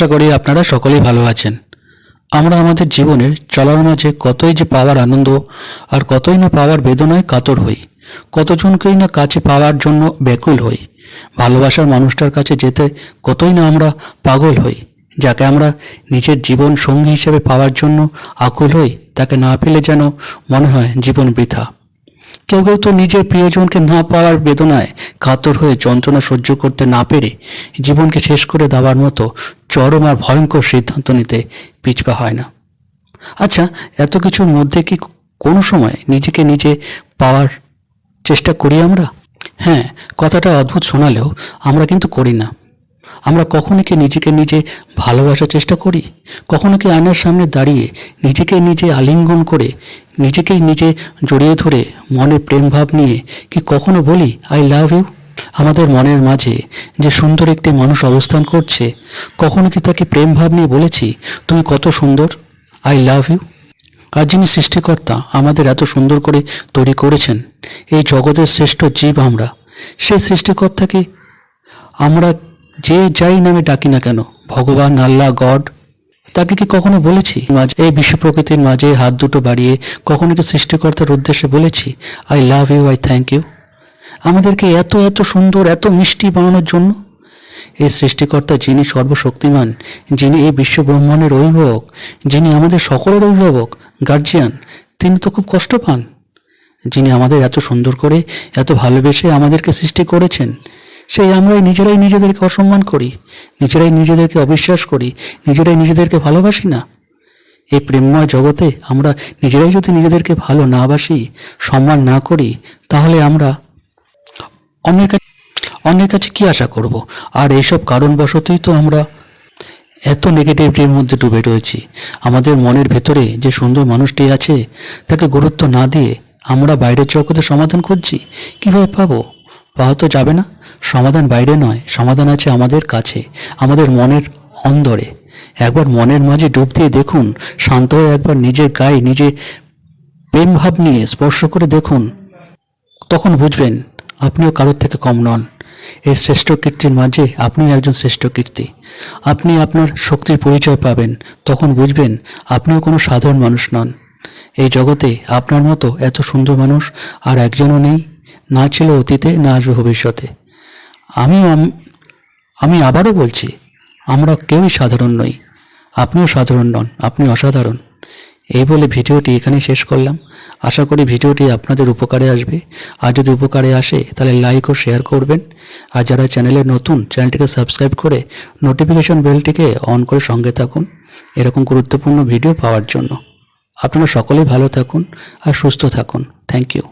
আশা করি আপনারা সকলেই ভালো আছেন। আমরা আমাদের জীবনের চলার মাঝে কতই যে পাওয়ার আনন্দ আর কতই না পাওয়ার বেদনায় কাতর হই, কতজনকেই না কাছে পাওয়ার জন্য ব্যাকুল হই, ভালোবাসার মানুষটার কাছে যেতে কতই না আমরা পাগল হই, যাকে আমরা নিজের জীবন সঙ্গী হিসেবে পাওয়ার জন্য আকুল হই, তাকে না পেলে যেন মনে হয় জীবন বৃথা। কেউ কেউ তো নিজের প্রিয়জনকে না পাওয়ার বেদনায় কাতর হয়ে যন্ত্রণা সহ্য করতে না পেরে জীবনকে শেষ করে দেওয়ার মতো চরম আর ভয়ঙ্কর সিদ্ধান্ত নিতে পিছপা হয় না। আচ্ছা, এত কিছুর মধ্যে কি কোনো সময় নিজেকে নিজে পাওয়ার চেষ্টা করি আমরা? হ্যাঁ, কথাটা অদ্ভুত শোনালেও আমরা কিন্তু করি না। আমরা কখনো কি নিজেকে নিজে ভালোবাসার চেষ্টা করি? কখনো কি আয়নার সামনে দাঁড়িয়ে নিজেকে নিজে আলিঙ্গন করে নিজেকেই নিজে জড়িয়ে ধরে মনে প্রেম ভাব নিয়ে কি কখনো বলি আই লাভ ইউ? আমাদের মনের মাঝে যে সুন্দর একটি মানুষ অবস্থান করছে, কখনো কি তাকে প্রেম ভাব নিয়ে বলেছি তুমি কত সুন্দর, আই লাভ ইউ? আর যিনি সৃষ্টিকর্তা আমাদের এত সুন্দর করে তৈরি করেছেন, এই জগতের শ্রেষ্ঠ জীব আমরা, সেই সৃষ্টিকর্তাকে আমরা যে যাই নামে ডাকি না কেন, ভগবান, আল্লাহ, গড, তাকে কি কখনো বলেছি মাঝে এই বিশ্ব প্রকৃতির মাঝে হাত দুটো বাড়িয়ে কখনো কি সৃষ্টিকর্তার উদ্দেশ্যে বলেছি I love you, I thank you? আমাদেরকে এত এত সুন্দর, এত মিষ্টি বানানোর জন্য এই সৃষ্টিকর্তা, যিনি সর্বশক্তিমান, যিনি এই বিশ্ব ব্রহ্মাণ্ডের অভিভাবক, যিনি আমাদের সকলের অভিভাবক, গার্জিয়ান, তিনি তো খুব কষ্ট পান। যিনি আমাদের এত সুন্দর করে, এত ভালোবেসে আমাদেরকে সৃষ্টি করেছেন, সেই আমরাই নিজেরাই নিজেদেরকে অসম্মান করি, নিজেরাই নিজেদেরকে অবিশ্বাস করি, নিজেরাই নিজেদেরকে ভালোবাসি না। এই প্রেমময় জগতে আমরা নিজেরাই যদি নিজেদেরকে ভালো না বাসি, সম্মান না করি, তাহলে আমরা অন্যের কাছে কি আশা করব? আর এইসব কারণবশতই তো আমরা এত নেগেটিভিটির মধ্যে ডুবে রয়েছি। আমাদের মনের ভেতরে যে সুন্দর মানুষটি আছে, তাকে গুরুত্ব না দিয়ে আমরা বাইরের জগতে সমাধান খুঁজছি। কীভাবে পাবো? পাওয়া তো যাবে না। সমাধান বাইরে নয়, সমাধান আছে আমাদের কাছে, আমাদের মনের অন্দরে। একবার মনের মাঝে ডুব দিয়ে দেখুন, শান্ত হয়ে একবার নিজের গায়ে নিজে প্রেম ভাব নিয়ে স্পর্শ করে দেখুন, তখন বুঝবেন আপনিও কারোর থেকে কম নন। এই শ্রেষ্ঠ কীর্তির মাঝে আপনিও একজন শ্রেষ্ঠ কীর্তি। আপনি আপনার শক্তির পরিচয় পাবেন, তখন বুঝবেন আপনিও কোনো সাধারণ মানুষ নন। এই জগতে আপনার মতো এত সুন্দর মানুষ আর একজনও নেই, না ছিল অতীতে, না আসবে ভবিষ্যতে। আমি আবারও বলছি, আমরা কেউই সাধারণ নই। আপনিও সাধারণ নন, আপনি অসাধারণ। এই বলে ভিডিওটি এখানেই শেষ করলাম। আশা করি ভিডিওটি আপনাদের উপকারে আসবে। আর যদি উপকারে আসে তাহলে লাইক ও শেয়ার করবেন। আর যারা চ্যানেলে নতুন, চ্যানেলটিকে সাবস্ক্রাইব করে নোটিফিকেশন বেলটিকে অন করে সঙ্গে থাকুন এরকম গুরুত্বপূর্ণ ভিডিও পাওয়ার জন্য। আপনারা সকলেই ভালো থাকুন আর সুস্থ থাকুন। Thank you.